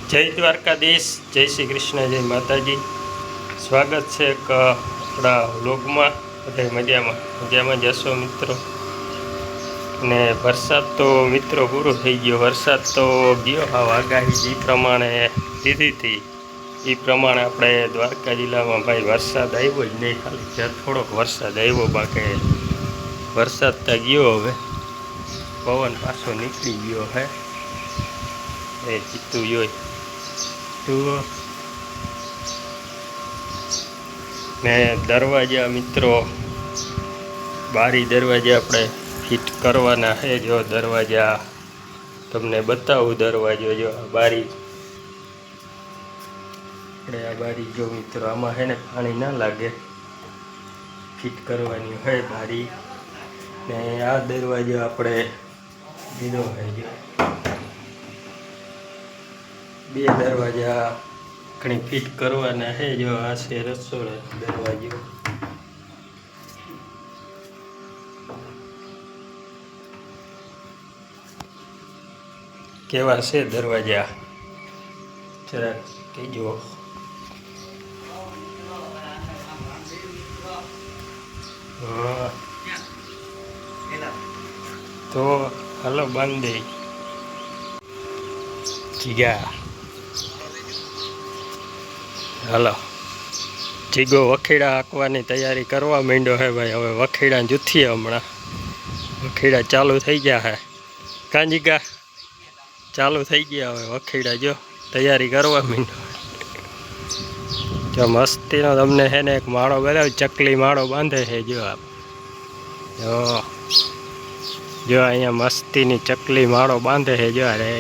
જય દ્વારકાધીશ, જય શ્રી કૃષ્ણ, જય માતાજી। સ્વાગત છે એક આપણા વ્લોગમાં। બધા મજામાં જશો મિત્રો। ને વરસાદ તો મિત્રો પૂરો થઈ ગયો। વરસાદ તો ગયો હા આગાહી જે પ્રમાણે દીધી હતી એ પ્રમાણે આપણે દ્વારકા જિલ્લામાં ભાઈ વરસાદ આવ્યો જ નહીં। ખાલી થોડોક વરસાદ આવ્યો, બાકી વરસાદ તો ગયો। હવે પવન પાછો નીકળી ગયો હે એ જીતું જોઈ તો ને દરવાજા મિત્રો બારી દરવાજા આપણે ફિટ કરવાના છે। જો દરવાજા તમને બતાવું, દરવાજો જો આ બારી આપણે આ બારી જો મિત્રો આમાં છે ને પાણી ના લાગે, ફિટ કરવાની હોય બારી। ને આ દરવાજો આપણે દીધો હોય, જો બે દરવાજા ઘણી ફિટ કરવાના છે। જો આ છે રસોડા દરવાજો, કેવા છે દરવાજા જરાક કહેજો। હા તો હાલો બાંધી જીગા, હાલો જીગો વખેડા હાંકવાની તૈયારી કરવા માંડ્યો હે ભાઈ। હવે વખેડા જૂથીએ, હમણાં વખેડા ચાલુ થઈ ગયા હે। કાં જીગા ચાલુ થઈ ગયા હવે વખેડા, જો તૈયારી કરવા માંડ્યો। જો મસ્તીનો તમને છે ને એક માળો બતાવ્યો, ચકલી માળો બાંધે છે। જો અહીંયા મસ્તીની ચકલી માળો બાંધે છે। જો અરે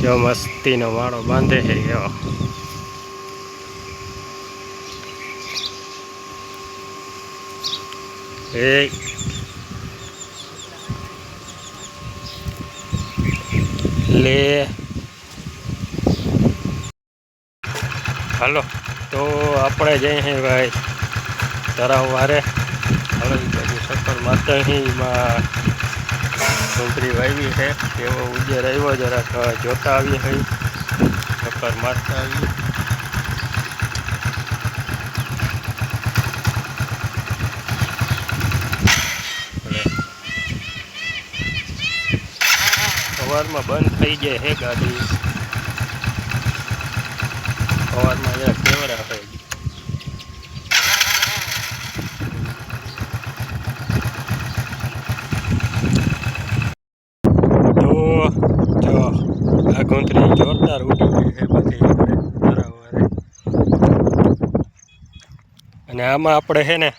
જો મસ્તીનો માળો બાંધે છે। જો એ લે હાલો તો આપણે જઈએ ભાઈ તરાવ વારે। હવે બાજુ સફર માતાહીમાં ડુંગળી વાવી છે, એવો ઉજેર આવ્યો, જરાક જોતા આવીએ। ભાઈ સફર મારતા આવીએ। સવારમાં બંધ થઈ જાય હે ગાડી, સવારમાં જરાક કેવરા હોય। તો જો આ ગોંતરી જોરદાર ઉડી ગઈ છે બધી આપણે તરાવારે। અને આમાં આપણે છે ને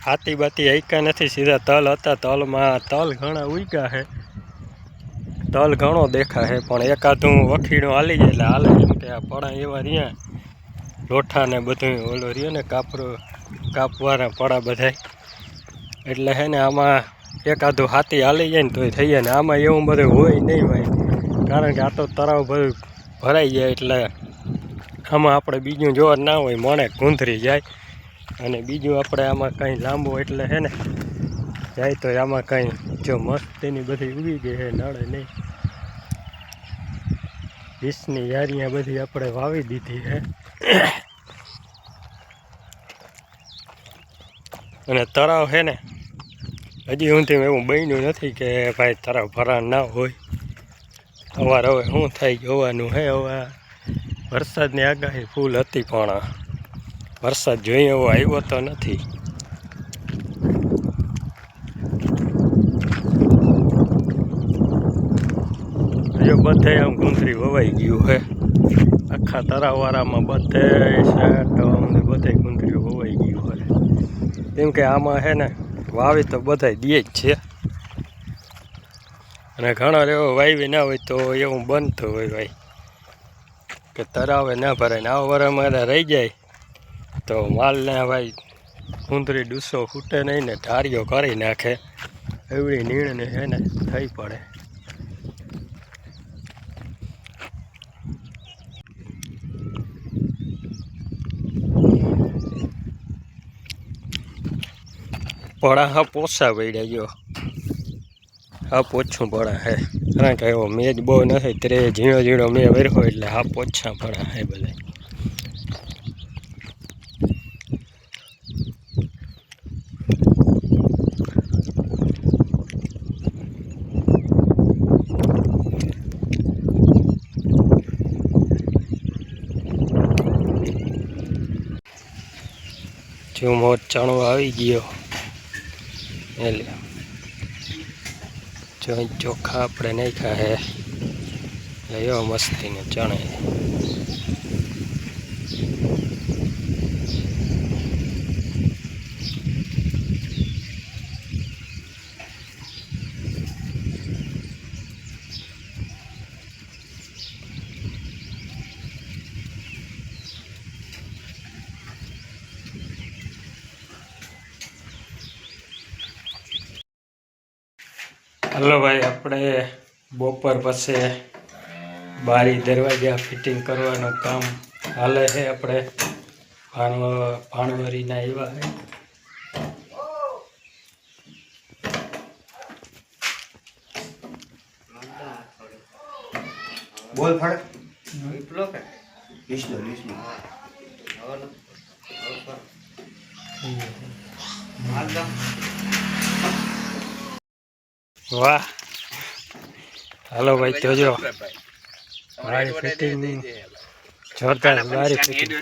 હાથી બાતી હૈકા નથી, સીધા તલ હતા। તલમાં તલ ઘણા ઉગ્યા છે, તલ ઘણો દેખા છે, પણ એકાદું વખીડું હાલી જાય એટલે હાલે। એમ કે આ પડા એવા રહ્યા, લોઠા ને બધું ઓલો રહ્યો ને કાપવાના પડા બધા, એટલે છે ને આમાં એકાદું હાથી હાલી જાય ને તોય થઈ જાય। ને આમાં એવું બધું હોય નહીં ભાઈ, કારણ કે આ તો તરાવ બધું ભરાઈ જાય, એટલે આમાં આપણે બીજું જોર ના હોય, મણે ગુંધરી જાય। અને બીજું આપણે આમાં કંઈ લાંબો એટલે છે ને જાય તો આમાં કંઈ જો મસ્તીની બધી ઉગી ગઈ છે, નડે નહીં। વીસની યારીਆਂ બધી આપણે વાવી દીધી છે। અને તરાવ છે ને હજી સુધી એવું બન્યું નથી કે ભાઈ તરાવ ભરાણ ના હોય। અવાર હવે શું થાય જોવાનું છે। હવે વરસાદની આગાહી ફૂલ હતી, પણ વરસાદ જોઈએ એવો આવ્યો તો નથી। જો બધે આમ ગુંથરી વવાઈ ગયું છે, આખા તરાવવાળામાં બધે શર્ટ બધે ગુંથરી વવાઈ ગયું છે। કેમ કે આમાં છે ને વાવી તો બધા દે જ છે, અને ઘણા એવો વાવી ના હોય તો એવું બનતું હોય ભાઈ કે તરાવે ના ભરાય। ને આ વરામાં રહી જાય તો માલને ભાઈ ગુંથરી ડૂસો ફૂટે નહીં ને ઢારીઓ કરી નાખે, એવડી નિર્ણય છે ને થઈ પડે। ભણા હા પોસા પડ્યા જો હા પોછું ભણા હે કારણ કે એવો મેજ બહુ નથી તે ઝીણો ઝીણો મેં વર્યો એટલે હા પોછા ભણા હે બધા જો મોજ ચણો આવી ગયો એટલે જો ચોખા આપણે નાખ્યા હે લયો મસ્તીને ચણે હલો ભાઈ આપણે બપોર પછી બારી દરવાજા ફિટિંગ કરવાનું કામ હાલે છે આપણે ભાણવરીના એવા છે બોલ ફળ વિપ્લો કે લીસનો લીસનો વાહ હાલો ભાઈ જોજો બારી ફિટિંગ જોરદાર બારી ફિટિંગ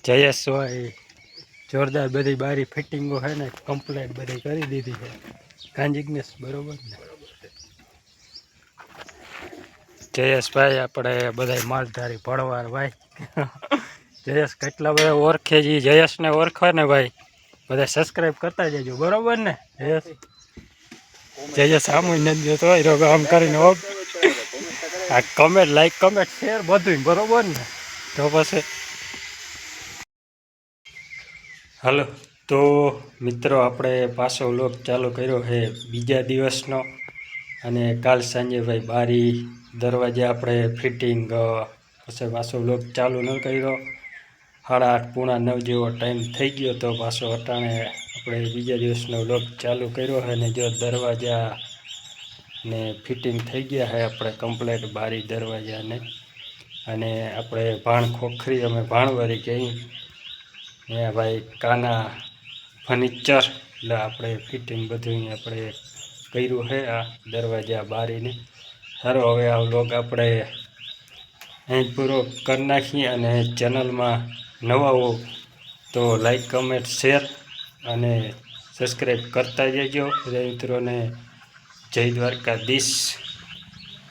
જયેશ ભાઈ જોરદાર બધી બારી ફિટિંગો છે ને કમ્પ્લીટ બધી કરી દીધી છે કાંજિગ્નેશ બરોબર ને જયેશભાઈ આપણે બધા માલધારી ભણવાર ભાઈ જયેશ કેટલા બધા ઓળખે છે જયેશને ઓળખે ને ભાઈ બધા સબસ્ક્રાઈબ કરતા જજો બરોબર ને જયેશ આમ નથી જતો હોય આમ કરીને આ કમેન્ટ લાઈક કમેન્ટ શેર બધું બરોબર ને તો પછી હાલો તો મિત્રો આપણે પાછો વ્લોગ ચાલુ કર્યો છે બીજા દિવસનો અને કાલ સાંજે ભાઈ બારી દરવાજા આપણે ફિટિંગ પછી પાછો વ્લોગ ચાલુ ન કર્યો 8:30 પોણા 9 જેવો ટાઈમ થઈ ગયો તો પાછો અટાણે આપણે બીજા દિવસનો વ્લોગ ચાલુ કર્યો છે અને જો દરવાજા ને ફિટિંગ થઈ ગયા છે આપણે કમ્પ્લીટ બારી દરવાજાને અને આપણે ભાણ ખોખરી અમે ભાણવારી કહીએ અહીંયા ભાઈ કાના ફર્નિચર એટલે આપણે ફિટિંગ બધું આપણે કર્યું છે આ દરવાજા બારીને સારો હવે આ વ્લોગ આપણે અહીં પૂરો કરી નાખીએ અને ચેનલમાં નવા હો તો લાઈક કમેન્ટ શેર અને સબસ્ક્રાઈબ કરતા જજો બધા મિત્રોને જય દ્વારકાધીશ